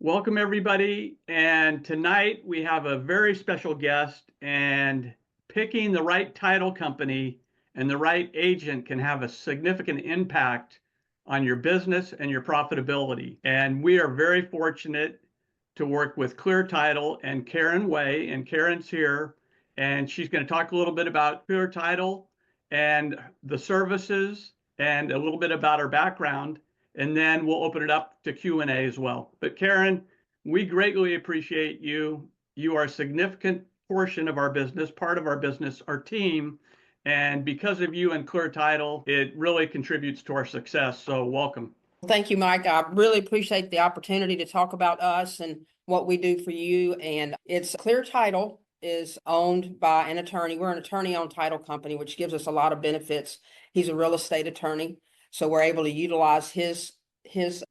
Welcome, everybody. And tonight we have a very special guest, and picking the right title company and the right agent can have a significant impact on your business and your profitability. And we are very fortunate to work with Clear Title and Karen Way. And Karen's here, and she's going to talk a little bit about Clear Title and the services and a little bit about her background, and then we'll open it up to Q&A as well. But Karen, we greatly appreciate you. You are a significant portion of our business, part of our business, our team. And because of you and Clear Title, it really contributes to our success. So welcome. Thank you, Mike. I really appreciate the opportunity to talk about us and what we do for you. And it's Clear Title is owned by an attorney. We're an attorney-owned title company, which gives us a lot of benefits. He's a real estate attorney, so we're able to utilize his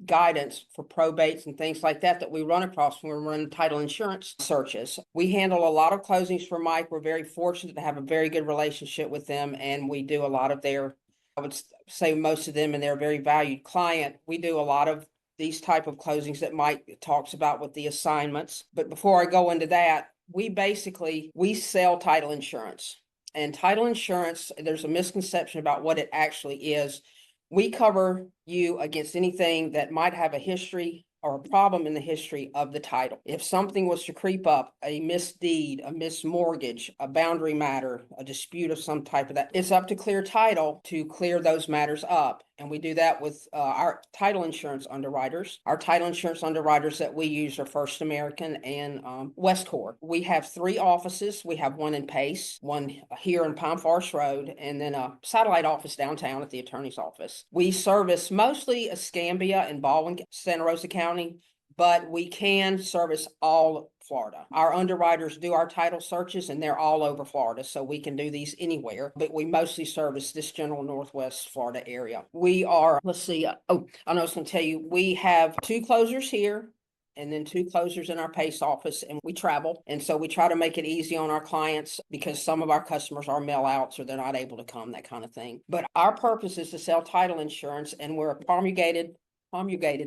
guidance for probates and things like that we run across when we're running title insurance searches. We handle a lot of closings for Mike. We're very fortunate to have a very good relationship with them, and we do a lot of I would say most of them, and they're a very valued client. We do a lot of these type of closings that Mike talks about with the assignments. But before I go into that, we sell title insurance. And title insurance, there's a misconception about what it actually is. We cover you against anything that might have a history or a problem in the history of the title. If something was to creep up, a misdeed, a mismortgage, a boundary matter, a dispute of some type of that, it's up to Clear Title to clear those matters up. And we do that with our title insurance underwriters. Our title insurance underwriters that we use are First American and Westcor. We have 3 offices. We have one in Pace, one here in Pine Forest Road, and then a satellite office downtown at the attorney's office. We service mostly Escambia and Baldwin, Santa Rosa County, but we can service all Florida. Our underwriters do our title searches, and they're all over Florida, so we can do these anywhere, but we mostly service this general Northwest Florida area. We are, I was going to tell you, we have 2 closers here and then 2 closers in our Pace office, and we travel. And so we try to make it easy on our clients because some of our customers are mail outs or they're not able to come, that kind of thing. But our purpose is to sell title insurance, and we're a promulgated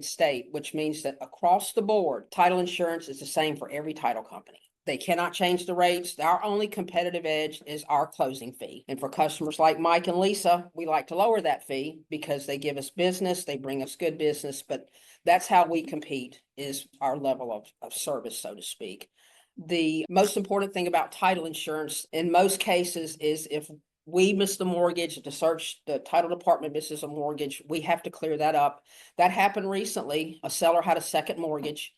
state, which means that across the board, title insurance is the same for every title company. They cannot change the rates. Our only competitive edge is our closing fee. And for customers like Mike and Lisa, we like to lower that fee because they give us business, they bring us good business, but that's how we compete, is our level of service, so to speak. The most important thing about title insurance in most cases is if we miss the mortgage, the title department misses a mortgage, we have to clear that up. That happened recently. A seller had a second mortgage,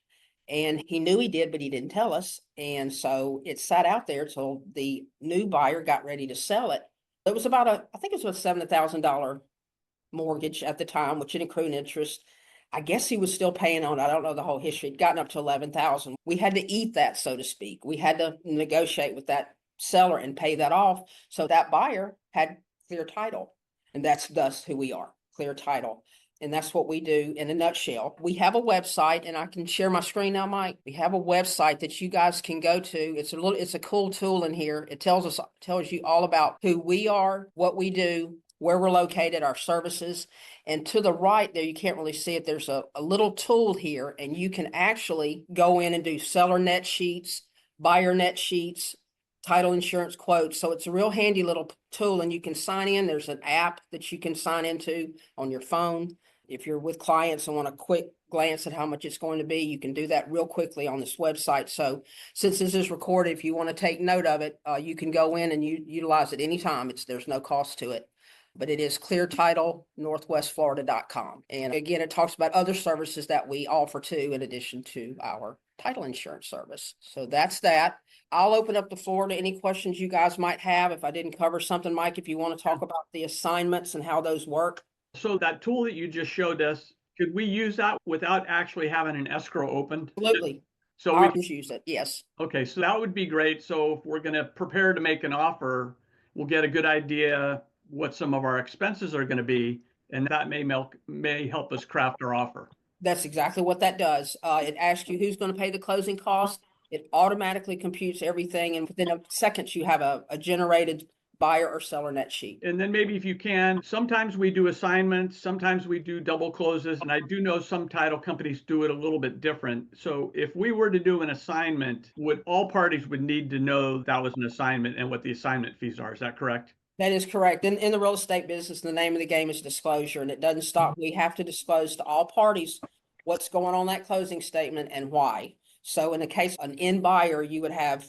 and he knew he did, but he didn't tell us. And so it sat out there till the new buyer got ready to sell it. It was about I think it was a $7,000 mortgage at the time, which didn't accrue interest. I guess he was still paying on it. I don't know the whole history. It'd gotten up to $11,000. We had to eat that, so to speak. We had to negotiate with that seller and pay that off. So that buyer had Clear Title, and that's thus who we are, Clear Title. And that's what we do in a nutshell. We have a website, and I can share my screen now, Mike. We have a website that you guys can go to. It's a cool tool in here. It tells you all about who we are, what we do, where we're located, our services. And to the right there, you can't really see it. There's a little tool here, and you can actually go in and do seller net sheets, buyer net sheets, title insurance quotes. So it's a real handy little tool, and you can sign in. There's an app that you can sign into on your phone. If you're with clients and want a quick glance at how much it's going to be, you can do that real quickly on this website. So since this is recorded, if you want to take note of it, you can go in and utilize it anytime. There's no cost to it. But it is cleartitlenorthwestflorida.com. And again, it talks about other services that we offer too, in addition to our title insurance service. So that's that. I'll open up the floor to any questions you guys might have. If I didn't cover something, Mike, if you want to talk about the assignments and how those work. So that tool that you just showed us, could we use that without actually having an escrow opened? Absolutely. So we can use it. Yes. Okay. So that would be great. So if we're going to prepare to make an offer, we'll get a good idea what some of our expenses are going to be, and that may help us craft our offer. That's exactly what that does. It asks you who's going to pay the closing cost. It automatically computes everything, and within a second you have a generated buyer or seller net sheet. And then maybe if you can, sometimes we do assignments, sometimes we do double closes, and I do know some title companies do it a little bit different. So if we were to do an assignment, all parties would need to know that was an assignment and what the assignment fees are. Is that correct? That is correct. In the real estate business, the name of the game is disclosure, and it doesn't stop. We have to disclose to all parties what's going on that closing statement and why. So in the case of an end buyer, you would have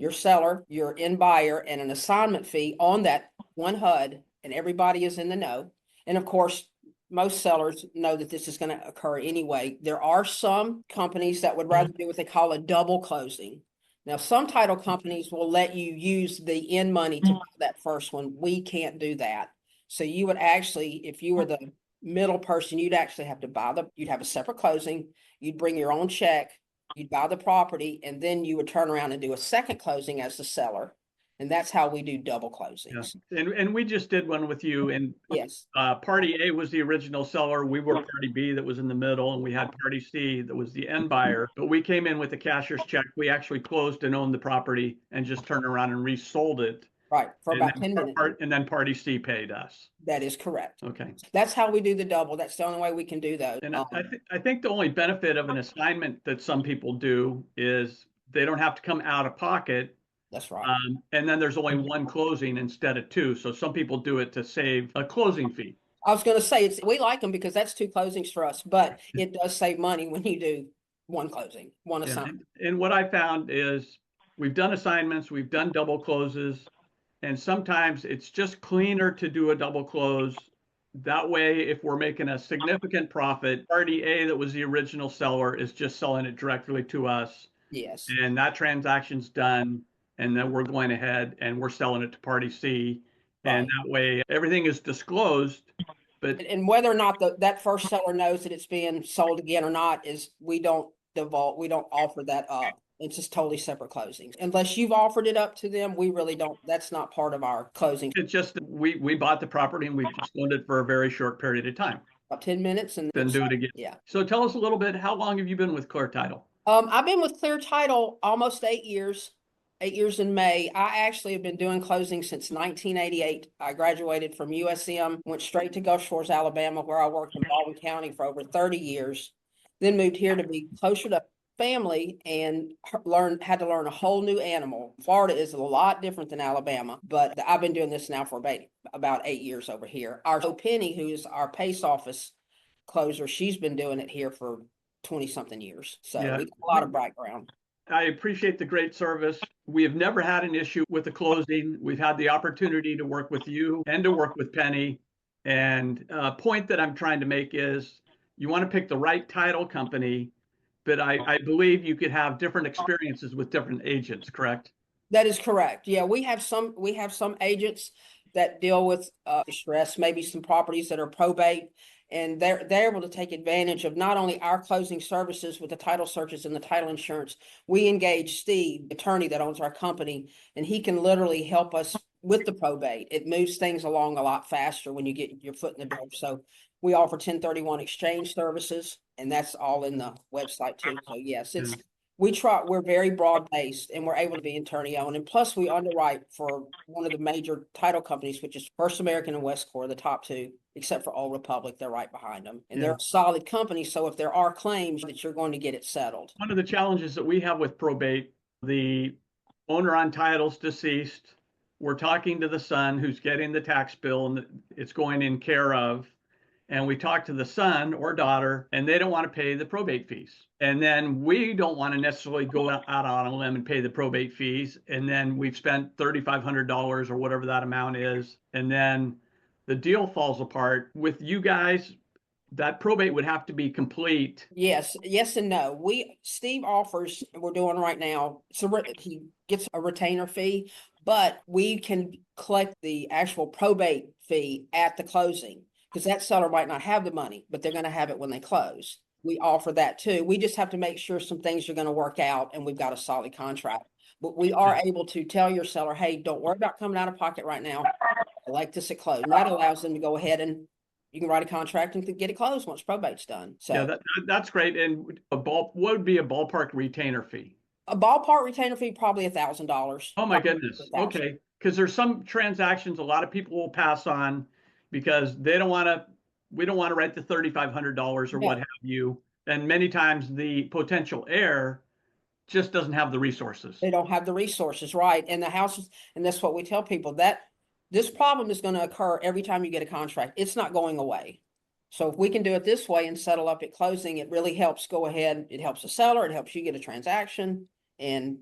your seller, your end buyer, and an assignment fee on that one HUD, and everybody is in the know. And of course, most sellers know that this is going to occur anyway. There are some companies that would rather do what they call a double closing. Now, some title companies will let you use the end money to buy that first one. We can't do that. So you would actually, if you were the middle person, you'd actually have to you'd have a separate closing. You'd bring your own check, you'd buy the property, and then you would turn around and do a second closing as the seller. And that's how we do double closings. Yeah. And we just did one with you, and yes, party A was the original seller. We were party B that was in the middle, and we had party C that was the end buyer. But we came in with the cashier's check. We actually closed and owned the property and just turned around and resold it. Right, for about 10 minutes. And then party C paid us. That is correct. Okay. That's how we do the double. That's the only way we can do those. And I think the only benefit of an assignment that some people do is they don't have to come out of pocket. That's right. And then there's only one closing instead of two. So some people do it to save a closing fee. I was going to say we like them because that's two closings for us, but it does save money when you do one closing, one assignment. And what I found is we've done assignments, we've done double closes, and sometimes it's just cleaner to do a double close. That way, if we're making a significant profit, party A that was the original seller is just selling it directly to us. Yes. And that transaction's done. And then we're going ahead and we're selling it to party C. Right. And that way everything is disclosed. And whether or not that first seller knows that it's being sold again or not is we don't offer that up. It's just totally separate closings. Unless you've offered it up to them, we really don't. That's not part of our closing. It's just we bought the property and we just owned it for a very short period of time. About 10 minutes and then do it again. Yeah. So tell us a little bit, how long have you been with Clear Title? I've been with Clear Title almost 8 years. 8 years in May. I actually have been doing closings since 1988. I graduated from USM, went straight to Gulf Shores, Alabama, where I worked in Baldwin County for over 30 years. Then moved here to be closer to family and had to learn a whole new animal. Florida is a lot different than Alabama, but I've been doing this now for about 8 years over here. Our Penny, who is our PACE office closer, she's been doing it here for 20-something years. So we got a lot of background. I appreciate the great service. We have never had an issue with the closing. We've had the opportunity to work with you and to work with Penny. And a point that I'm trying to make is you want to pick the right title company, but I believe you could have different experiences with different agents, correct? That is correct. Yeah, we have some agents that deal with stress, maybe some properties that are probate. And they're able to take advantage of not only our closing services with the title searches and the title insurance. We engage Steve, the attorney that owns our company, and he can literally help us with the probate. It moves things along a lot faster when you get your foot in the door. So we offer 1031 exchange services, and that's all in the website too. So yes, we're very broad based and we're able to be attorney owned. And plus we underwrite for one of the major title companies, which is First American and Westcor, the top two, except for Old Republic. They're right behind them. And they're a solid company. So if there are claims that you're going to get it settled. One of the challenges that we have with probate, the owner on title's deceased. We're talking to the son who's getting the tax bill and it's going in care of. And we talk to the son or daughter and they don't want to pay the probate fees. And then we don't want to necessarily go out on a limb and pay the probate fees. And then we've spent $3,500 or whatever that amount is. And then the deal falls apart. With you guys, that probate would have to be complete. Yes and no. Steve offers, we're doing right now, so he gets a retainer fee, but we can collect the actual probate fee at the closing. Because that seller might not have the money, but they're going to have it when they close. We offer that too. We just have to make sure some things are going to work out and we've got a solid contract. But we are able to tell your seller, hey, don't worry about coming out of pocket right now. I like this at close. And that allows them to go ahead and you can write a contract and get it closed once probate's done. So yeah, that's great. And what would be a ballpark retainer fee? A ballpark retainer fee, probably $1,000. Oh my goodness. Okay. because there's some transactions a lot of people will pass on because they don't want to, we don't want to write the $3,500 or what No, have you. And many times the potential heir just doesn't have the resources. they don't have the resources, right? And the houses, and that's what we tell people, that this problem is going to occur every time you get a contract. It's not going away. So if we can do it this way and settle up at closing, it really helps go ahead. It helps the seller, it helps you get a transaction, and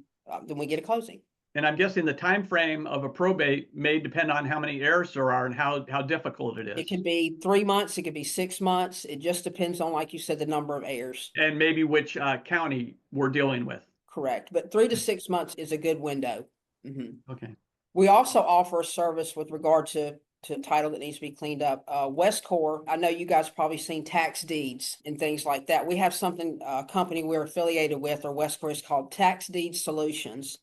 then we get a closing. And I'm guessing the time frame of a probate may depend on how many heirs there are and how difficult it It is. can be 3 months, it could be 6 months. It just depends on, like you said, the number of heirs. And maybe which county we're dealing with. Correct. But 3 to 6 months is a good window. Mhm. Okay. We also offer a service with regard to title that needs to be cleaned up. Westcor, I know you guys probably seen tax deeds and things like that. We have something, company we're affiliated with, or Westcor, is called Tax Deed Solutions.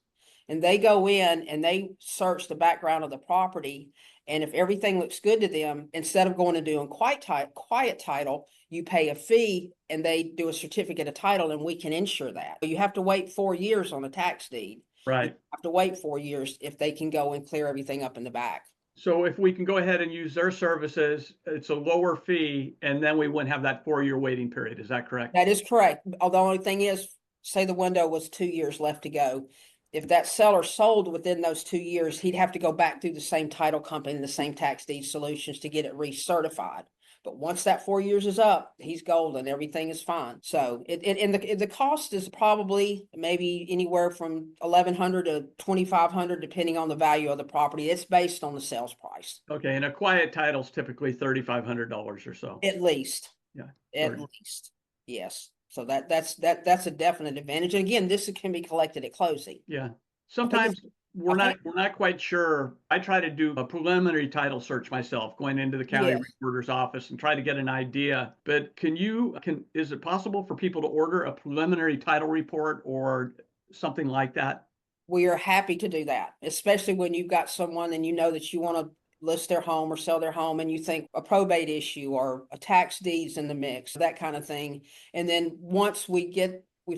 And they go in and they search the background of the property. And if everything looks good to them, instead of going and doing quiet title, you pay a fee and they do a certificate of title, and we can insure that. You have to wait 4 years on a tax deed. You Right. have to wait 4 years if they can go and clear everything up in the back. So if we can go ahead and use their services, it's a lower fee, and then we wouldn't have that 4-year waiting period. Is that correct? That is correct. The only thing is, say the window was 2 years left to go. If that seller sold within those 2 years, he'd have to go back through the same title company and the same tax deed solutions to get it recertified. But once that 4 years is up, he's golden, everything is fine. So and the cost is probably maybe anywhere from 1,100 to 2,500, depending on the value of the property. It's based on the sales price. Okay, and a quiet title is typically $3,500 or so. At least. Yeah. At least. Yes. So that's a definite advantage. And again, this can be collected at closing. Yeah. Sometimes we're not quite sure. I try to do a preliminary title search myself, going into the county Yes. recorder's office and try to get an idea. But is it possible for people to order a preliminary title report or something like that? We are happy to do that, especially when you've got someone and you know that you want to list their home or sell their home, and you think a probate issue or a tax deeds in the mix, that kind of thing. And then once we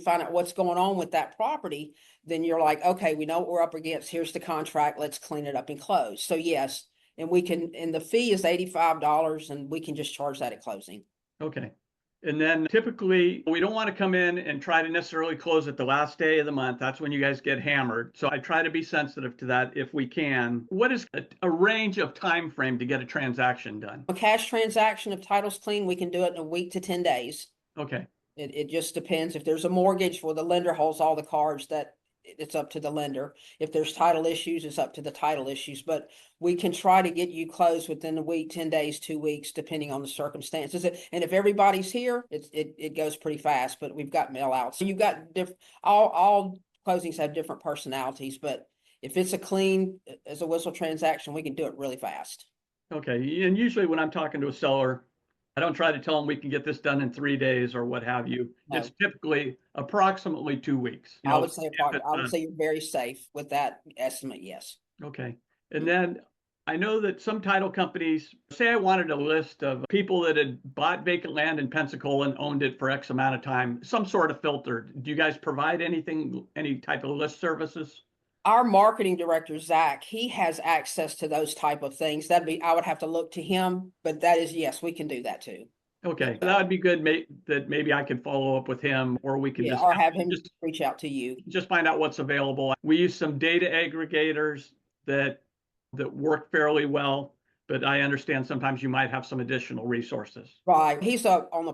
find out what's going on with that property, then you're like, okay, we know what we're up against. Here's the contract. Let's clean it up and close. So yes, and the fee is $85, and we can just charge that at closing. Okay. And then typically we don't want to come in and try to necessarily close at the last day of the month. That's when you guys get hammered. So I try to be sensitive to that if we can. What is a range of time frame to get a transaction done? A cash transaction, if title's clean, we can do it in a week to 10 days. Okay. It just depends. If there's a mortgage where the lender holds all the cards, that it's up to the lender. If there's title issues, it's up to the title issues. But we can try to get you closed within a week, 10 days, 2 weeks, depending on the circumstances. And if everybody's here, it goes pretty fast. But we've got mail out. So you've got all closings have different personalities. But if it's a clean as a whistle transaction, we can do it really fast. Okay. And usually when I'm talking to a seller, I don't try to tell them we can get this done in 3 days or what have you. No. It's typically approximately 2 weeks. I would say you're very safe with that estimate. Yes. Okay. And then I know that some title companies, say I wanted a list of people that had bought vacant land in Pensacola and owned it for X amount of time, some sort of filter. Do you guys provide anything, any type of list services? Our marketing director, Zach, he has access to those type of things. I would have to look to him, but yes, we can do that too. Okay, that would be good. That maybe I can follow up with him, or we can or have him reach out to you. Just find out what's available. We use some data aggregators that work fairly well, but I understand sometimes you might have some additional resources. Right. He's on the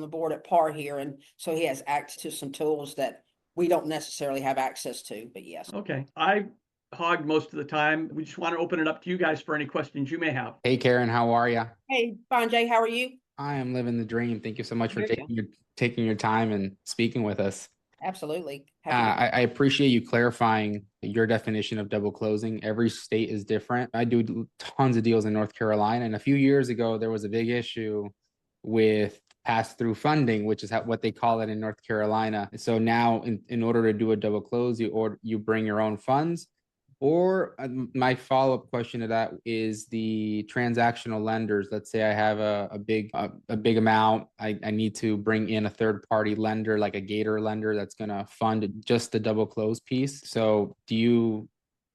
board at PAR here, and so he has access to some tools that we don't necessarily have access to, but yes. Okay. I hogged most of the time. We just want to open it up to you guys for any questions you may have. Hey, Karen, how are you? Hey, fine, Jay. How are you? I am living the dream. Thank you so much for taking your time and speaking with us. Absolutely. I appreciate you clarifying your definition of double closing. Every state is different. I do tons of deals in North Carolina, and a few years ago, there was a big issue with pass-through funding, which is what they call it in North Carolina. So now, in order to do a double close, you bring your own funds. Or my follow-up question to that is the transactional lenders. Let's say I have a big amount. I need to bring in a third-party lender, like a gator lender, that's going to fund just the double close piece. So do you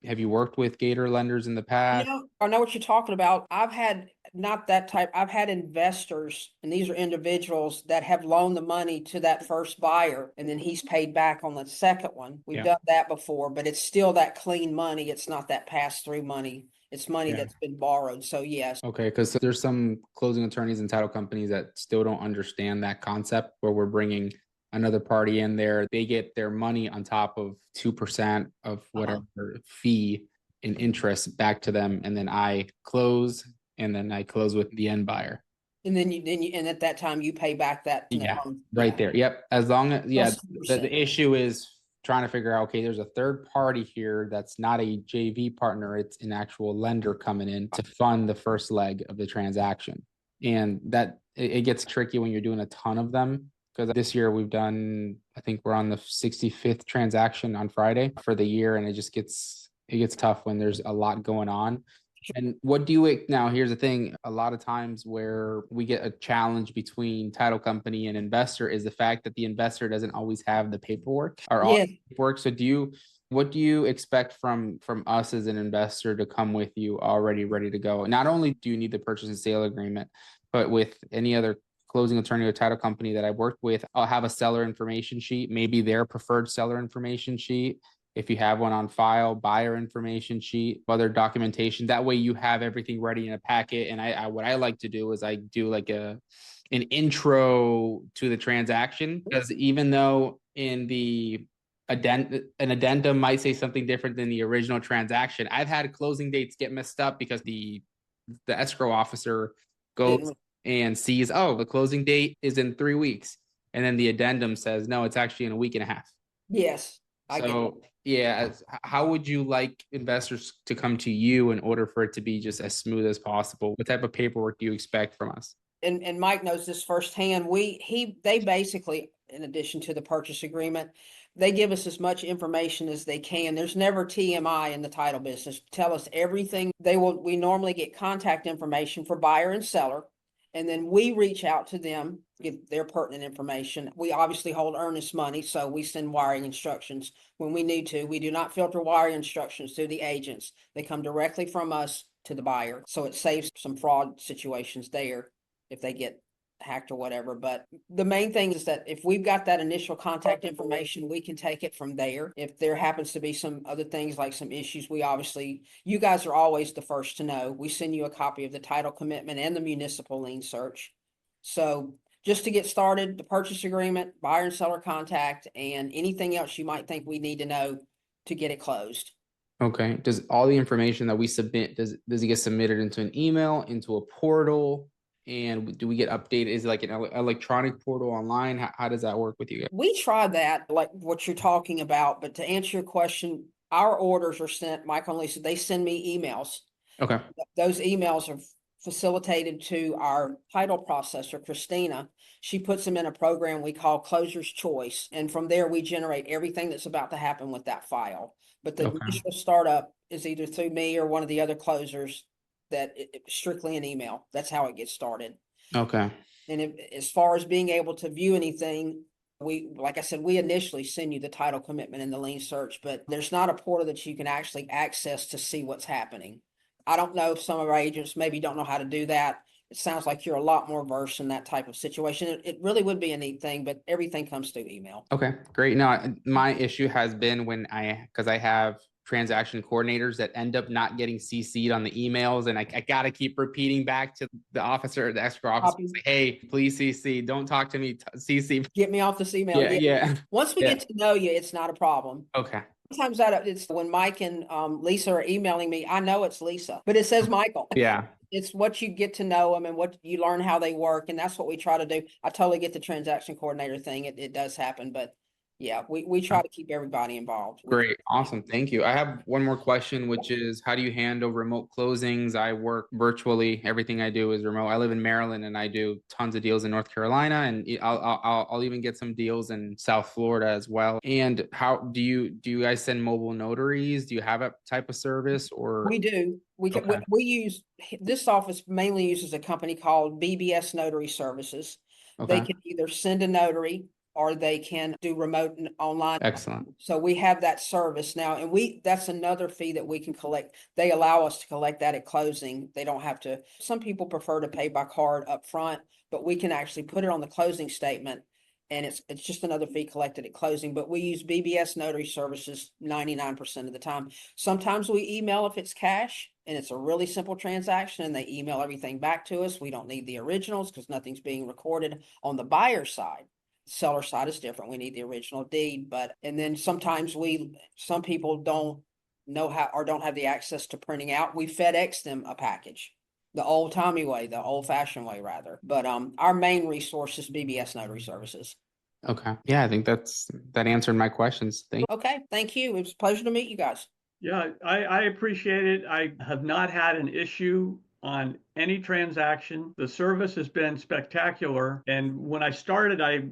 Have you worked with Gator lenders in the past? Yeah, I know what you're talking about. I've had not that type, I've had investors, and these are individuals that have loaned the money to that first buyer, and then he's paid back on the second one. We've Yeah. done that before, but it's still that clean money. It's not that pass-through money. It's money Yeah. that's been borrowed. So yes, Okay, because there's some closing attorneys and title companies that still don't understand that concept where we're bringing another party in there. They get their money on top of 2% of whatever fee in interest back to them, and then I close, and then I close with the end buyer. and and at that time you pay back that. Yeah, right there. Yep. As long as, yeah, Plus the 2%. issue is trying to figure out, okay, there's a third party here that's not a JV partner, it's an actual lender coming in to fund the first leg of the transaction. And that it gets tricky when you're doing a ton of them. Because this year we've done, I think we're on the 65th transaction on Friday for the year, and it gets tough when there's a lot going on. And what do you, now here's the thing, a lot of times where we get a challenge between title company and investor is the fact that the investor doesn't always have the paperwork or all Yes. the paperwork. So what do you expect from us as an investor to come with you already ready to go? Not only do you need the purchase and sale agreement, but with any other closing attorney or title company that I worked with, I'll have a seller information sheet, maybe their preferred seller information sheet. If you have one on file, buyer information sheet, other documentation. That way you have everything ready in a packet. And I what I like to do is I do like an intro to the transaction, because even though in an addendum might say something different than the original transaction, I've had closing dates get messed up because the escrow officer goes and sees, oh, the closing date is in 3 weeks. And then the addendum says, no, it's actually in a week and a half. Yes. So yeah, how would you like investors to come to you in order for it to be just as smooth as possible? What type of paperwork do you expect from us? And Mike knows this firsthand. They basically, in addition to the purchase agreement, they give us as much information as they can. There's never TMI in the title business. Tell us everything. We normally get contact information for buyer and seller. And then we reach out to them, get their pertinent information. We obviously hold earnest money, so we send wiring instructions when we need to. We do not filter wiring instructions through the agents. They come directly from us to the buyer. So it saves some fraud situations there if they get hacked or whatever. But the main thing is that if we've got that initial contact information, we can take it from there. If there happens to be some other things like some issues, you guys are always the first to know. We send you a copy of the title commitment and the municipal lien search. So just to get started, the purchase agreement, buyer and seller contact, and anything else you might think we need to know to get it closed. Okay. Does all the information that we submit, does it get submitted into an email, into a portal? And do we get updated? Is it like an electronic portal online? How does that work with you guys? We tried that, like what you're talking about, but to answer your question, our orders are sent, Michael and Lisa, they send me emails. Okay. Those emails are facilitated to our title processor, Christina. She puts them in a program we call Closer's Choice. And from there, we generate everything that's about to happen with that file. But the initial startup is either through me or one of the other closers that strictly an email. That's how it gets started. Okay. And as far as being able to view anything, like I said, we initially send you the title commitment and the lien search, but there's not a portal that you can actually access to see what's happening. I don't know if some of our agents maybe don't know how to do that. It sounds like you're a lot more versed in that type of situation. It really would be a neat thing, but everything comes through email. Okay, great. Now, my issue has been because I have transaction coordinators that end up not getting CC'd on the emails, and I got to keep repeating back to the officer, the escrow officer, say, hey, please CC, don't talk to me, CC. Get me off this email. Yeah. Once we get to know you, it's not a problem. Okay. Sometimes it's when Mike and Lisa are emailing me, I know it's Lisa, but it says Michael. Yeah. It's what you get to know them and what you learn how they work. And that's what we try to do. I totally get the transaction coordinator thing. It does happen, but yeah, we try to keep everybody involved. Great. Awesome. Thank you. I have one more question, which is, how do you handle remote closings? I work virtually. Everything I do is remote. I live in Maryland and I do tons of deals in North Carolina, and I'll even get some deals in South Florida as well. And how do you guys send mobile notaries? Do you have a type of service or? We do. We use, this office mainly uses a company called BBS Notary Services. Okay. They can either send a notary or they can do remote and online. Excellent. So we have that service now, and that's another fee that we can collect. They allow us to collect that at closing. They don't have to, some people prefer to pay by card up front, but we can actually put it on the closing statement. And it's just another fee collected at closing, but we use BBS notary services 99% of the time. Sometimes we email if it's cash and it's a really simple transaction and they email everything back to us. We don't need the originals because nothing's being recorded on the buyer side. Seller side is different. We need the original deed, and then sometimes some people don't know how or don't have the access to printing out. We FedEx them a package. The old timey way, the old fashioned way rather. But our main resource is BBS notary services. Okay. Yeah, I think that answered my questions. Okay, thank you. It was a pleasure to meet you guys. Yeah, I appreciate it. I have not had an issue on any transaction. The service has been spectacular. And when I started, I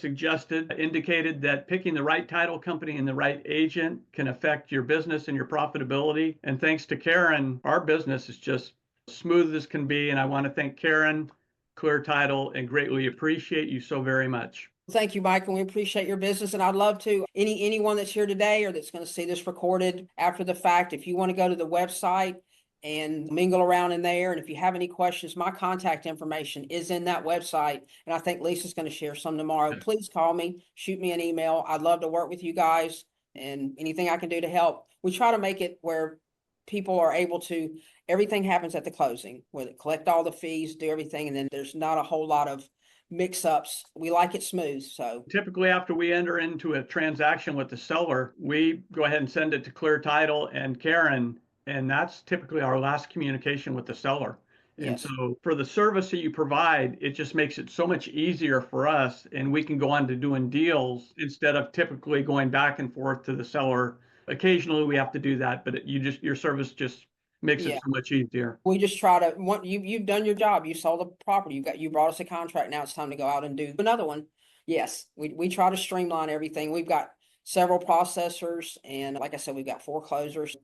indicated that picking the right title company and the right agent can affect your business and your profitability. And thanks to Karen, our business is just smooth as can be. And I want to thank Karen, Clear Title, and greatly appreciate you so very much. Thank you, Mike, and we appreciate your business. And I'd love to, anyone that's here today or that's going to see this recorded after the fact, if you want to go to the website and mingle around in there, and if you have any questions, my contact information is in that website. And I think Lisa's going to share some tomorrow. Please call me, shoot me an email. I'd love to work with you guys and anything I can do to help. We try to make it where people are able to, everything happens at the closing, where they collect all the fees, do everything, and then there's not a whole lot of mix-ups. We like it smooth. So typically after we enter into a transaction with the seller, we go ahead and send it to Clear Title and Karen, and that's typically our last communication with the seller. And yes. So for the service that you provide, it just makes it so much easier for us, and we can go on to doing deals instead of typically going back and forth to the seller. Occasionally we have to do that, but your service just makes it so much easier. We just try to, you've done your job. You sold the property. You brought us a contract. Now it's time to go out and do another one. Yes, we try to streamline everything. We've got several processors, and like I said, we've got foreclosures.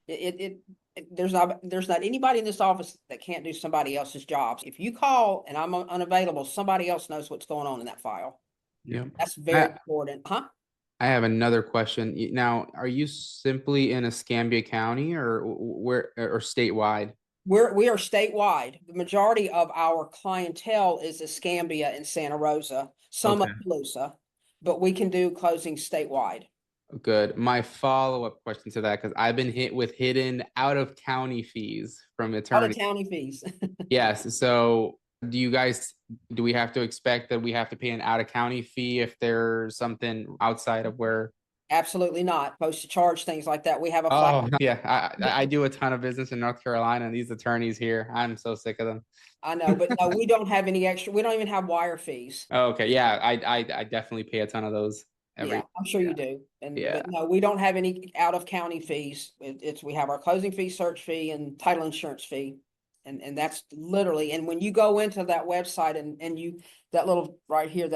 There's not anybody in this office that can't do somebody else's jobs. If you call and I'm unavailable, somebody else knows what's going on in that file. Yeah. That's very important. Huh? I have another question. Now, are you simply in Escambia County or statewide? We are statewide. The majority of our clientele is Escambia and Santa Rosa, some of Pelusa, but we can do closing statewide. Good. My follow-up question to that, because I've been hit with hidden out-of-county fees from attorneys. Out-of-county fees. Yes. So do we have to expect that we have to pay an out-of-county fee if there's something outside of where? Absolutely not. Supposed to charge things like that. We have a Oh, yeah. I do a ton of business in North Carolina, and these attorneys here, I'm so sick of them. I know, but no, we don't have any extra. We don't even have wire fees. Oh, okay. Yeah. I definitely pay a ton of those. Yeah, I'm sure you do. But no, we don't have any out of county fees. We have our closing fee, search fee, and title insurance fee. And that's literally, and when you go into that website and that little right here,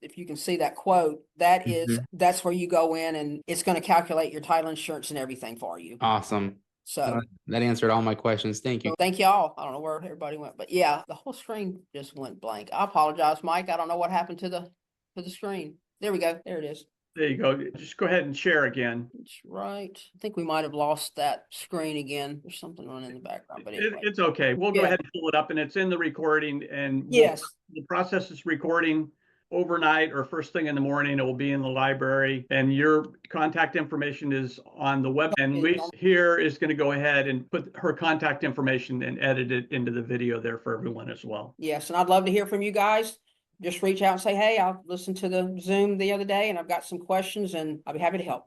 if you can see that quote, that's where you go in and it's going to calculate your title insurance and everything for you. Awesome. So that answered all my questions. Thank you. Thank y'all. I don't know where everybody went, but yeah, the whole screen just went blank. I apologize, Mike. I don't know what happened to the screen. There we go. There it is. There you go. Just go ahead and share again. That's right. I think we might have lost that screen again. There's something running in the background, but anyway. It's okay. We'll go ahead and pull it up, and it's in the recording. And yes, the process is recording overnight or first thing in the morning. It will be in the library, and your contact information is on the web. And Lisa here is going to go ahead and put her contact information and edit it into the video there for everyone as well. Yes, and I'd love to hear from you guys. Just reach out and say, hey, I listened to the Zoom the other day and I've got some questions and I'll be happy to help.